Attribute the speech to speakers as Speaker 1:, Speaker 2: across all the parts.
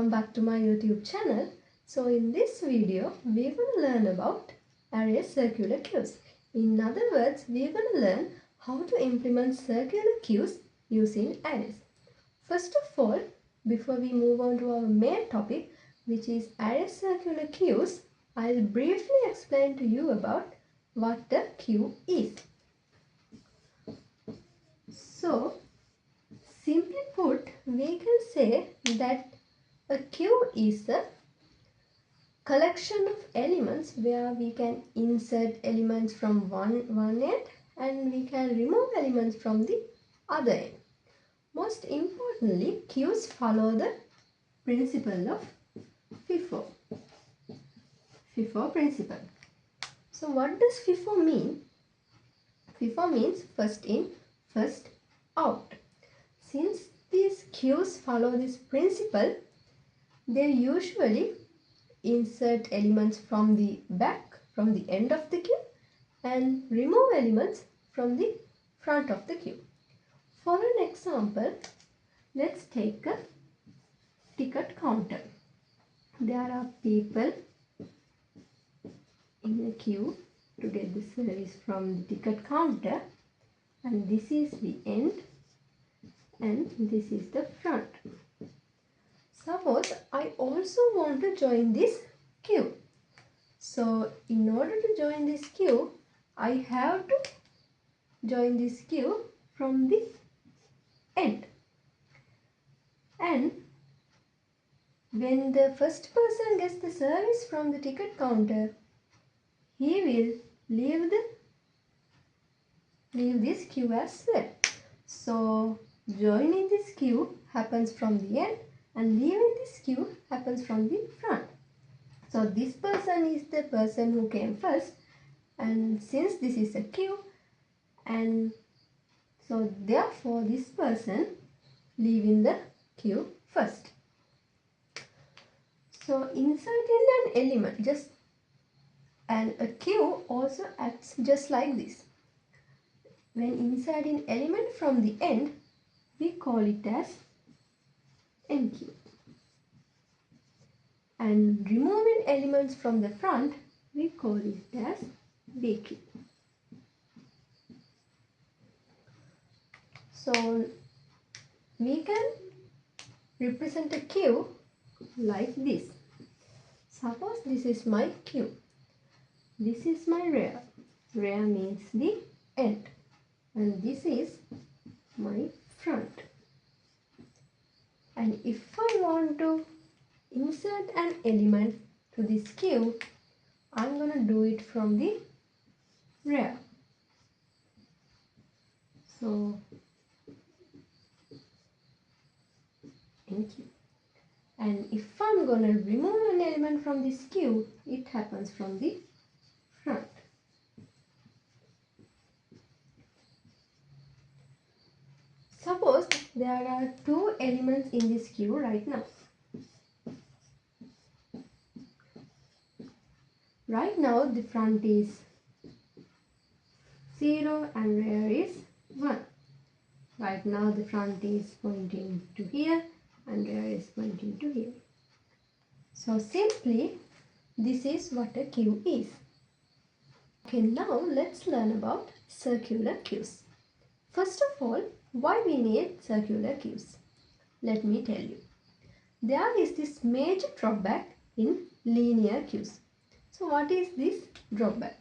Speaker 1: welcome back to my YouTube channel. So in this video we're going to learn about array circular queues. In other words, we're going to learn how to implement circular queues using arrays. First of all, before we move on to our main topic, which is array circular queues, I'll briefly explain to you about what a queue is. So simply put, we can say that a queue is a collection of elements where we can insert elements from one end and we can remove elements from the other end. Most importantly, queues follow the principle of FIFO principle. So what does FIFO mean? FIFO means first in, first out. Since these queues follow this principle, they usually insert elements from the back, from the end of the queue, and remove elements from the front of the queue. For an example, let's take a ticket counter. There are people in a queue to get the service from the ticket counter, and this is the end and this is the front. Suppose I also want to join this queue. So in order to join this queue, I have to join this queue from the end. And when the first person gets the service from the ticket counter, he will leave this queue as well. So joining this queue happens from the end and leaving this queue happens from the front. So this person is the person who came first, and since this is a queue, and so therefore this person leaving the queue first. So inserting an element and a queue also acts just like this. When inserting element from the end, we call it as end queue. And removing elements from the front, we call it as B queue. So we can represent a queue like this. Suppose this is my queue. This is my rear. Rear means the end. And this is my front. And if I want to insert an element to this queue, I'm going to do it from the rear. So thank you. And if I'm going to remove an element from this queue, it happens from the front. Suppose there are two elements in this queue right now. Right now the front is 0 and rear is 1. Right now the front is pointing to here and rear is pointing to here. So simply this is what a queue is. Okay, now let's learn about circular queues. First of all, why we need circular queues? Let me tell you. There is this major drawback in linear queues. So what is this drawback?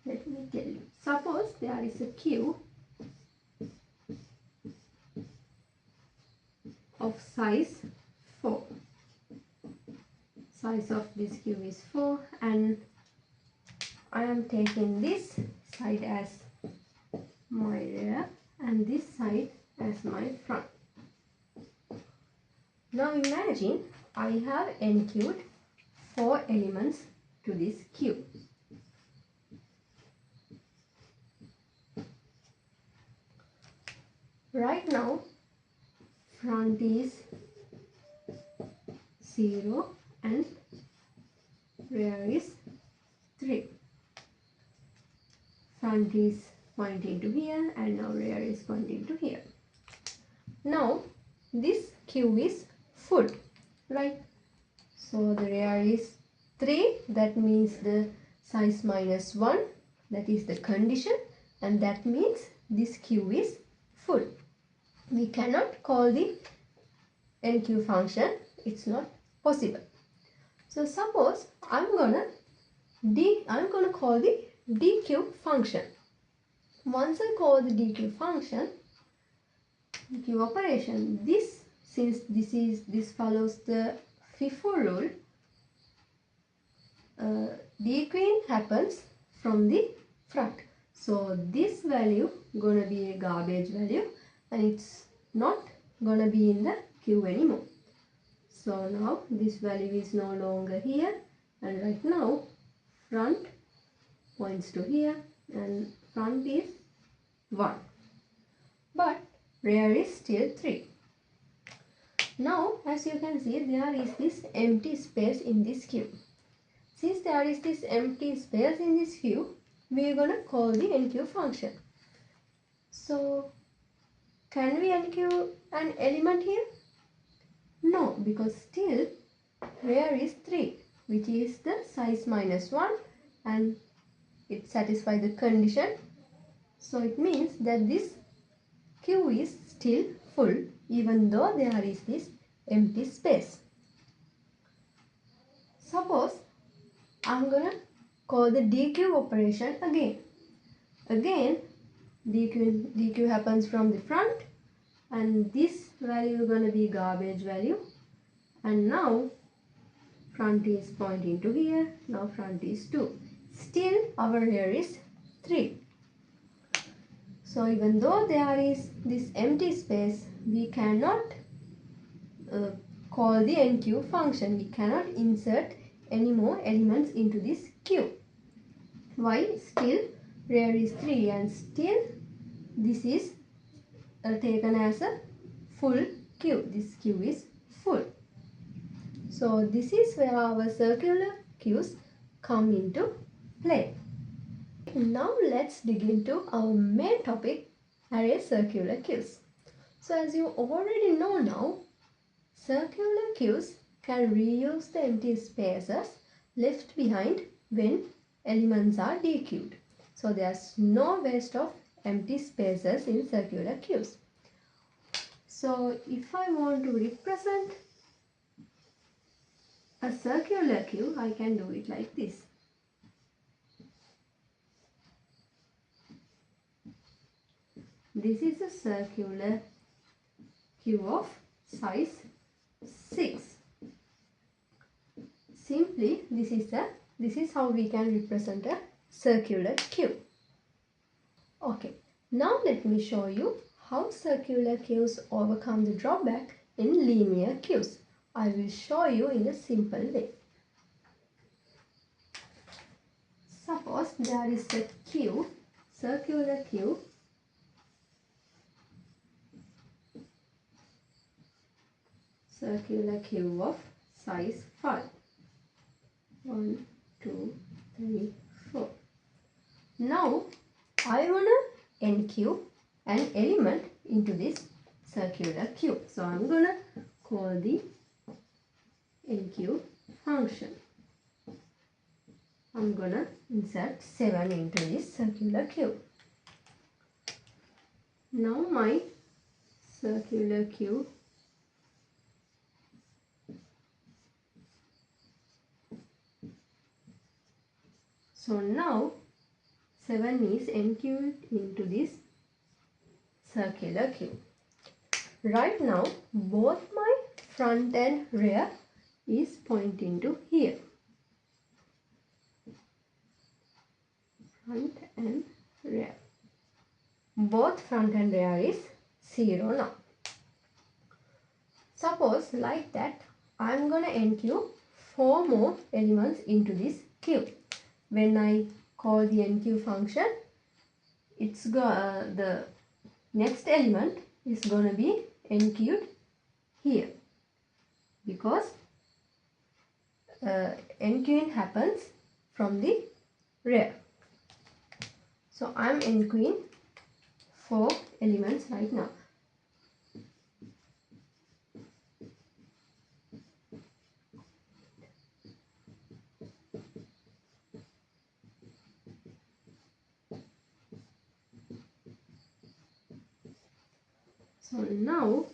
Speaker 1: Let me tell you. Suppose there is a queue of size 4. Size of this queue is 4 and I am taking this side as my rear and this side as my front. Now imagine I have enqueued 4 elements to this queue. Right now front is 0 and rear is 3. Front is pointing to here and now rear is pointing to here. Now this queue is full. right? So the rear is 3, that means the size minus 1, that is the condition, and that means this queue is full. We cannot call the NQ function, it's not possible. So suppose I'm gonna call the DQ function. Once I call the DQ function, DQ operation, since this follows the FIFO rule, DQing happens from the front. So this value gonna be a garbage value and it's not gonna be in the queue anymore. So now this value is no longer here, and right now front points to here and front is 1. But rear is still 3. Now as you can see, there is this empty space in this queue. Since there is this empty space in this queue, we are going to call the NQ function. So can we NQ an element here? No, because still rear is 3, which is the size minus 1, and it satisfies the condition. So it means that this queue is still full even though there is this empty space. Suppose I'm gonna call the DQ operation again. Again, DQ happens from the front, and this value is gonna be garbage value. And now front is pointing to here. Now front is 2. Still our rear is 3. So even though there is this empty space, we cannot call the NQ function. We cannot insert any more elements into this queue. Why? Still rear is 3 and still this is taken as a full queue. This queue is full. So this is where our circular queues come into play. Now let's dig into our main topic, array circular queues. So as you already know now, circular queues can reuse the empty spaces left behind when elements are dequeued. So there's no waste of empty spaces in circular queues. So if I want to represent a circular queue, I can do it like this. This is a circular queue of size 6. Simply, this is how we can represent a circular queue. Okay, now let me show you how circular queues overcome the drawback in linear queues. I will show you in a simple way. Suppose there is a queue, circular queue, of size 5. 1, 2, 3, 4. Now I want to NQ an element into this circular queue. So I'm going to call the NQ function. I'm going to insert 7 into this circular queue. Now my circular queue So now 7 is NQ'd into this circular queue. Right now both my front and rear is pointing to here. Front and rear. Both front and rear is 0 now. Suppose like that I'm gonna NQ 4 more elements into this queue. When I call the NQ function, the next element is going to be NQ'd here, because NQing happens from the rear. So I'm NQing 4 elements right now. So now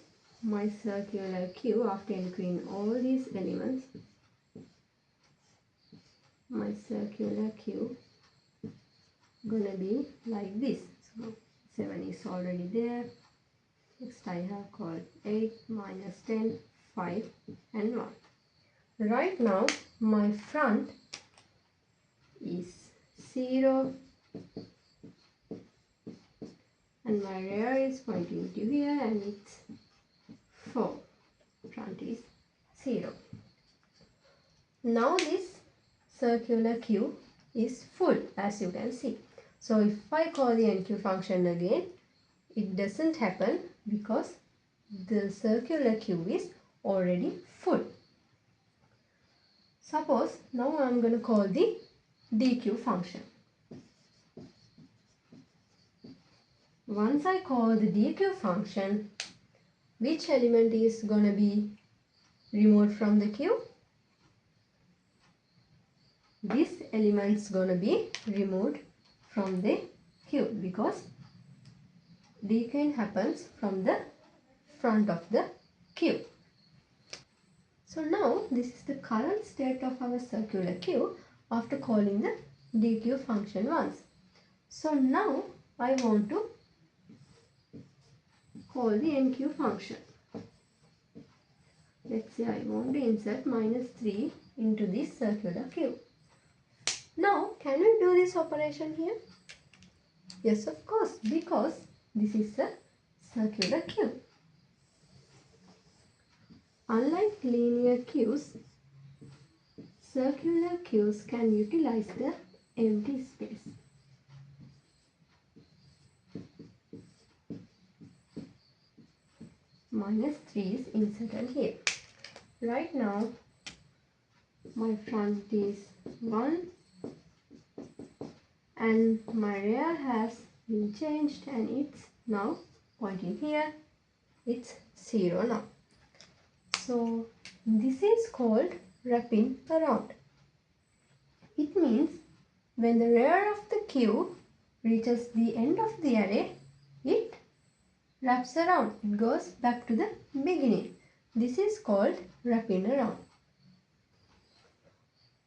Speaker 1: my circular queue, after including all these elements, my circular queue gonna be like this. So 7 is already there. Next I have called 8 minus 10, 5 and 1. Right now my front is 0 and my rear is pointing to here and it's 4. Front is 0. Now this circular queue is full, as you can see. So if I call the NQ function again, it doesn't happen because the circular queue is already full. Suppose now I am going to call the DQ function. Once I call the DQ function, which element is going to be removed from the queue? This element is going to be removed from the queue because dequeuing happens from the front of the queue. So now this is the current state of our circular queue after calling the DQ function once. So now I want to call the NQ function. Let's say I want to insert minus 3 into this circular queue. Now can we do this operation here? Yes, of course, because this is a circular queue. Unlike linear queues, circular queues can utilize the empty space. Minus 3 is inserted here. Right now, my front is 1 and my rear has been changed and it's now pointing here. It's 0 now. So this is called wrapping around. It means when the rear of the queue reaches the end of the array, it wraps around. It goes back to the beginning. This is called wrapping around.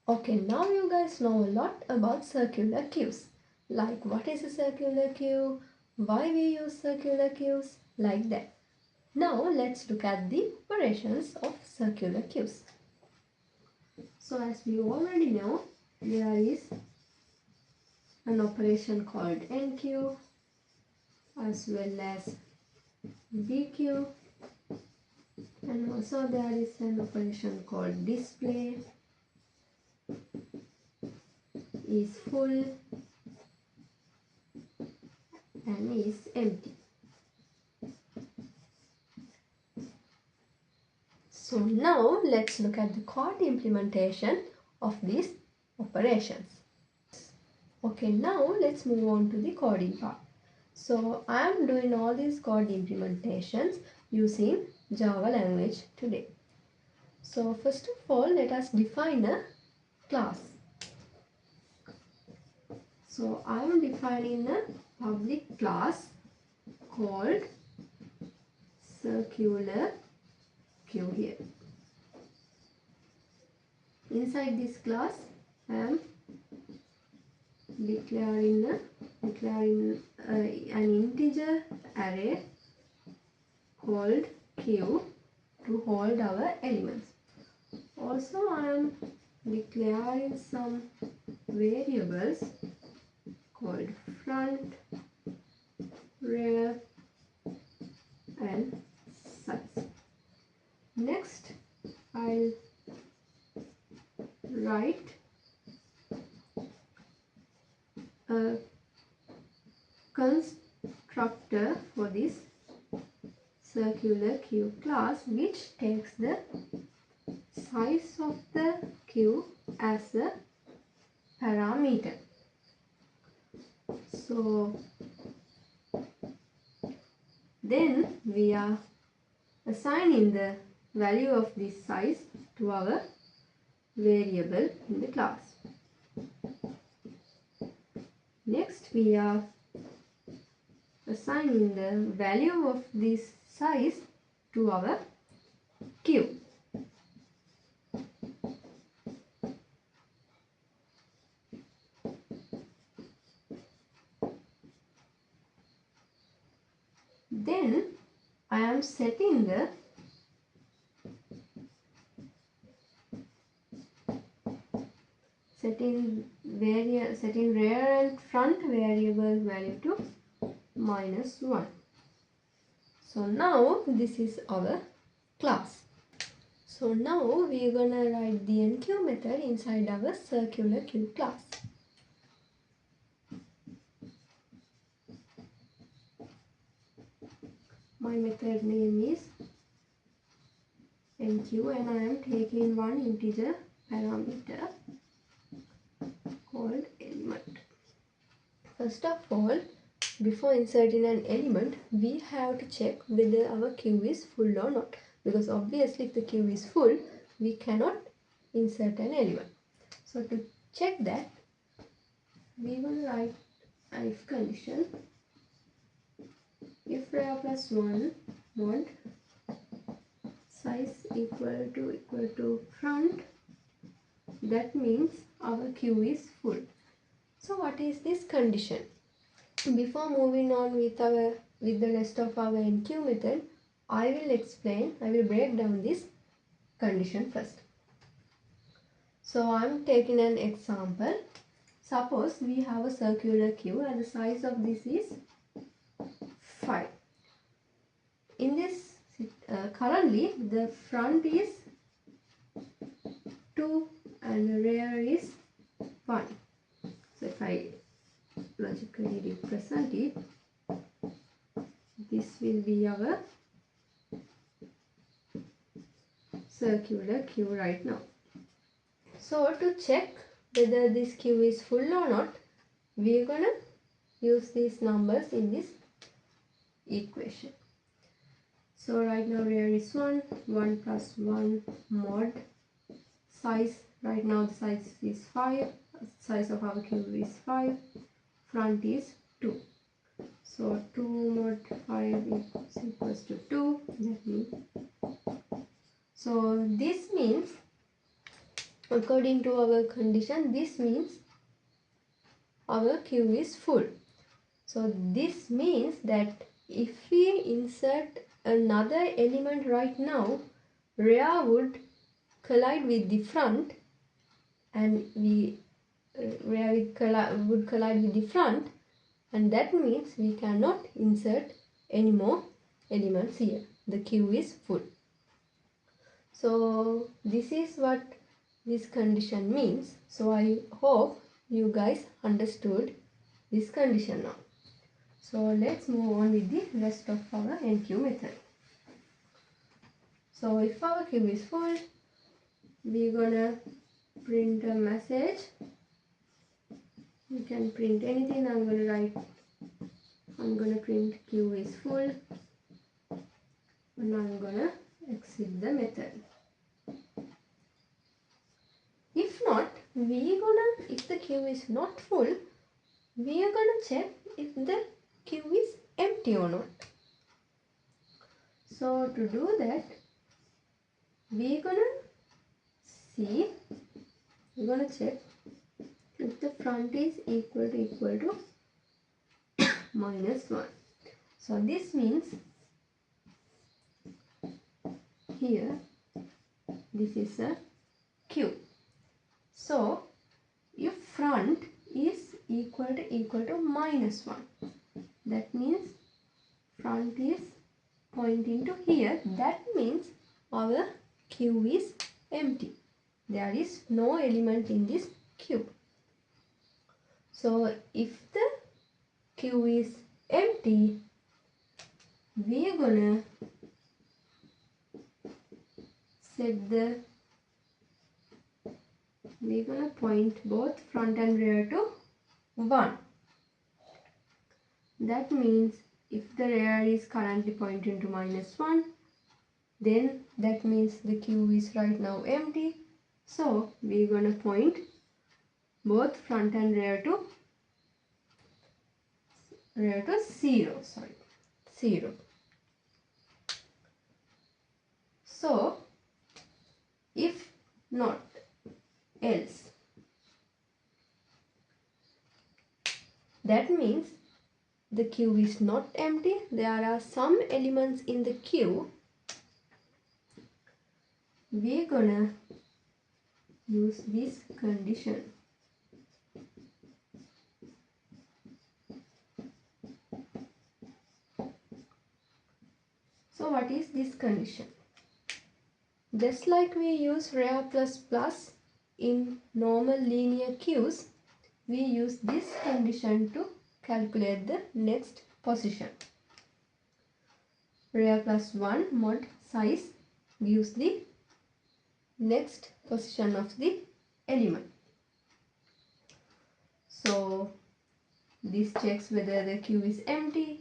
Speaker 1: Okay, now you guys know a lot about circular queues. Like what is a circular queue, why we use circular queues, like that. Now let's look at the operations of circular queues. So as we already know, there is an operation called NQ as well as DQ, and also there is an operation called display, is full and is empty. So now let's look at the code implementation of these operations. Okay, now let's move on to the coding part. So I am doing all these code implementations using Java language today. So first of all, let us define a class. So I am defining a public class called circular queue here. Inside this class, I am declaring an integer array called queue to hold our elements. Also, I am declaring some variables called front, rear and size. Next, I'll write a constructor for this circular queue class which takes the size of the queue as a parameter. So then we are assigning the value of this size to our variable in the class. Next we are assigning the value of this size to our queue. Then I am setting the setting rear and front variable value to -1. So now this is our class. So now we are gonna write the enqueue method inside our circular queue class. My method name is enqueue and I am taking one integer parameter called element. First of all, before inserting an element, we have to check whether our queue is full or not, because obviously if the queue is full, we cannot insert an element. So to check that, we will write if condition if rear plus 1 mod size equal to front, that means our queue is full. So what is this condition? Before moving on with the rest of our enqueue method, I will break down this condition first. So I am taking an example. Suppose we have a circular queue and the size of this is 5. In this currently the front is 2 and the rear is 1. So if I logically represent it, this will be our circular queue right now. So to check whether this queue is full or not, we are gonna use these numbers in this equation. So right now rear is 1 plus 1 mod size. Right now the size is 5. Size of our queue is 5. Front is 2. So 2 mod 5 is equals to 2. That means, so this means, according to our condition, this means our queue is full. So this means that if we insert another element right now, rear would collide with the front and rear would collide with the front, and that means we cannot insert any more elements here. The queue is full. So this is what this condition means. So I hope you guys understood this condition now. So let's move on with the rest of our enqueue method. So if our queue is full, we're gonna print a message. You can print anything. I'm gonna print queue is full and I'm gonna exit the method. If the queue is not full, we are gonna check if the queue is empty or not. So to do that, we're gonna check if the front is equal to -1. So this means here this is a queue. So if front is equal to -1, that means front is pointing to here. That means our queue is empty. There is no element in this queue. So if the queue is empty, we are gonna point both front and rear to 1. That means if the rear is currently pointing to -1, then that means the queue is right now empty. So we're gonna point both front and rear to 0. So if not else, that means the queue is not empty. There are some elements in the queue. We're gonna use this condition. So what is this condition? Just like we use rare plus plus in normal linear queues, we use this condition to calculate the next position. Rare plus 1 mod size gives the next position of the element. So this checks whether the queue is empty.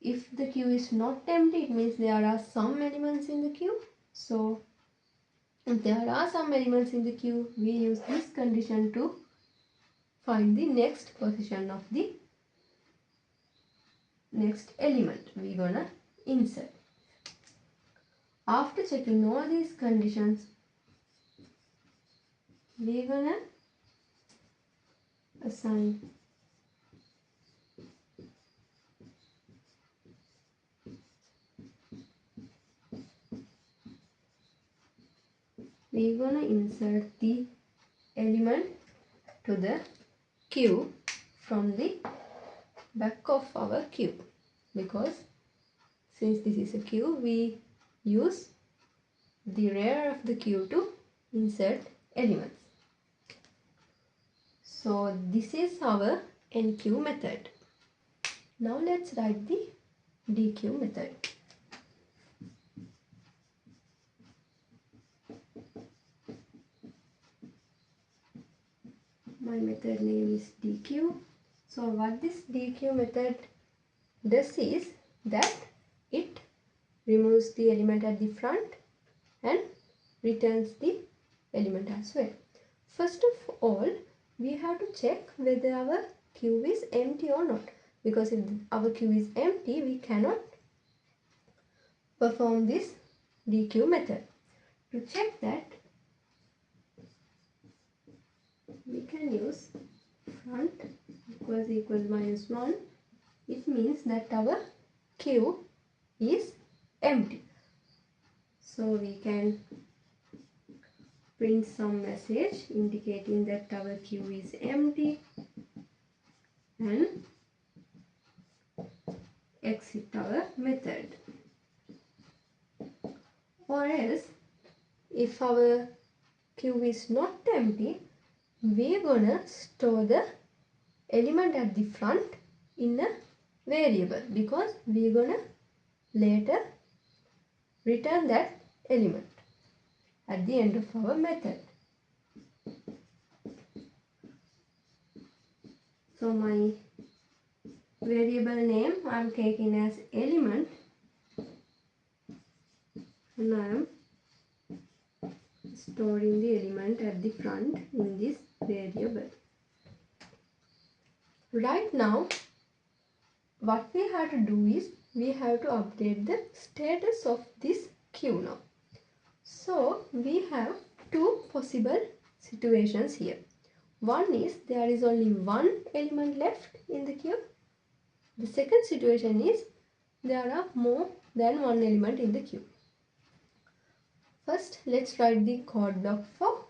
Speaker 1: If the queue is not empty, it means there are some elements in the queue. So if there are some elements in the queue, we use this condition to find the next position of the next element we're gonna insert. After checking all these conditions, we're gonna assign we're gonna insert the element to the queue from the back of our queue, because since this is a queue, we use the rear of the queue to insert elements. So this is our enqueue method. Now let's write the dequeue method. My method name is dequeue. So what this dequeue method does is that it removes the element at the front and returns the element as well. First of all, we have to check whether our queue is empty or not, because if our queue is empty, we cannot perform this dequeue method. To check that, we can use front equals minus 1. It means that our queue is empty. So we can print some message indicating that our queue is empty and exit our method. Or else, if our queue is not empty, we're gonna store the element at the front in a variable, because we're gonna later return that element at the end of our method. So my variable name I'm taking as element, and I am storing the element at the front in this variable. Right now, what we have to do is we have to update the status of this queue now. So we have two possible situations here. One is there is only one element left in the queue. The second situation is there are more than one element in the queue. First, let's write the code block for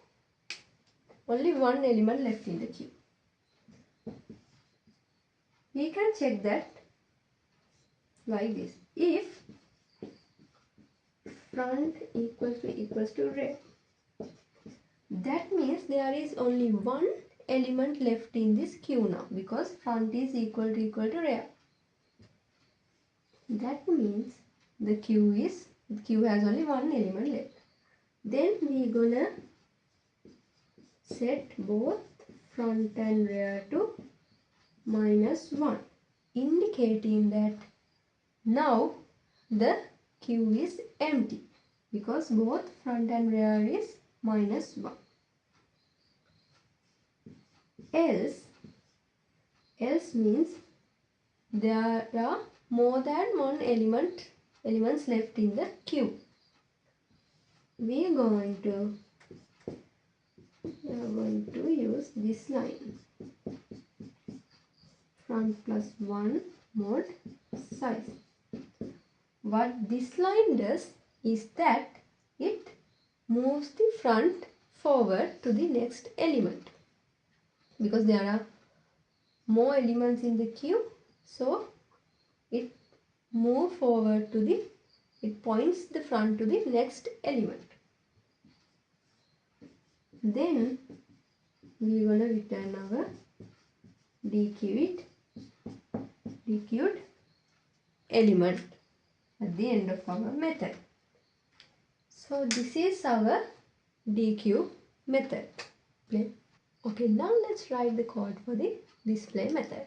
Speaker 1: only one element left in the queue. We can check that like this. If front equals to red, that means there is only one element left in this queue now, because front is equal to red. That means the queue has only one element left. Then we gonna set both front and rear to -1, indicating that now the queue is empty, because both front and rear is -1. Else means there are more than one elements left in the queue. we are going to use this line, front plus 1 mod size. What this line does is that it moves the front forward to the next element, because there are more elements in the queue, so it moves forward to the, it points the front to the next element. Then we are going to return our dequeued element at the end of our method. So this is our dequeue method. Okay, now let's write the code for the display method.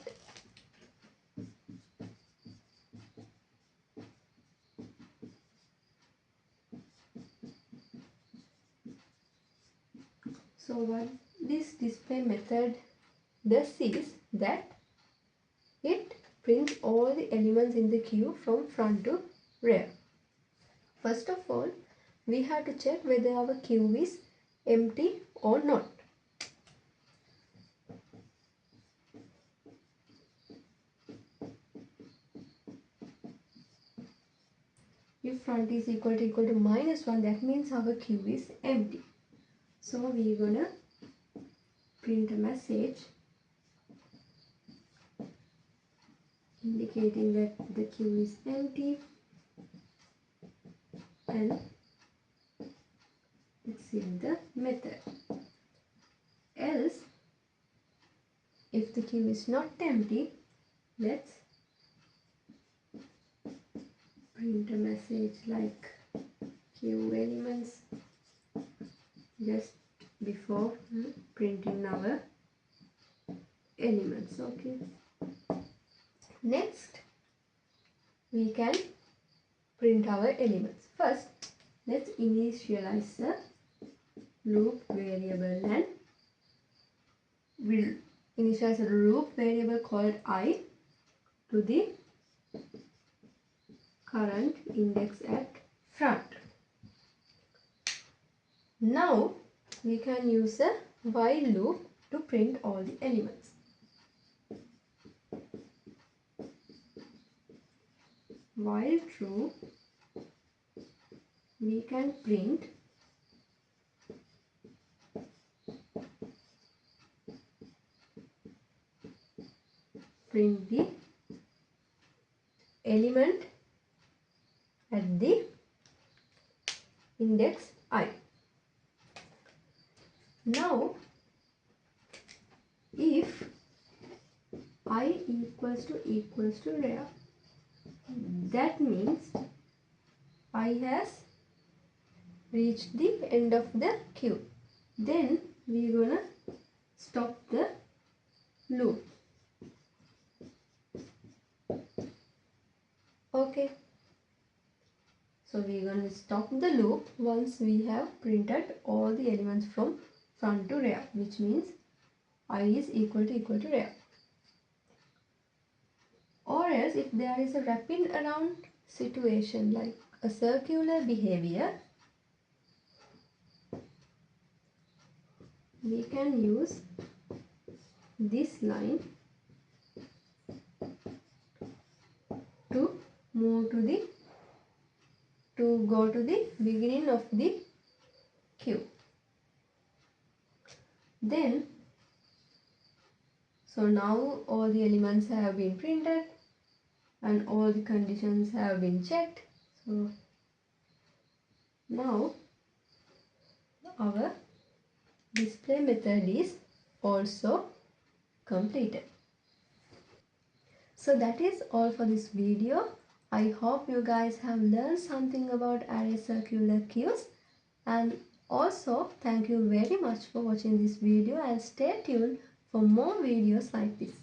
Speaker 1: So what this display method does is that it prints all the elements in the queue from front to rear. First of all, we have to check whether our queue is empty or not. If front is equal to -1, that means our queue is empty. So we are gonna print a message indicating that the queue is empty and exit the method. Else, if the queue is not empty, let's print a message like queue elements just before printing our elements. Okay. Next, we can print our elements. First, let's initialize a loop variable, and we'll initialize a loop variable called I to the current index at front. Now we can use a while loop to print all the elements. While true, we can print the element at the index I. Now, if I equals to rear, that means I has reached the end of the queue. Then we are gonna stop the loop. Okay. So we are going to stop the loop once we have printed all the elements from front to rear, which means I is equal to rear. Or else, if there is a wrapping around situation like a circular behavior, we can use this line to go to the beginning of the queue. Then, so now all the elements have been printed and all the conditions have been checked. So now our display method is also completed. So that is all for this video. I hope you guys have learned something about array circular queues, and also thank you very much for watching this video, and stay tuned for more videos like this.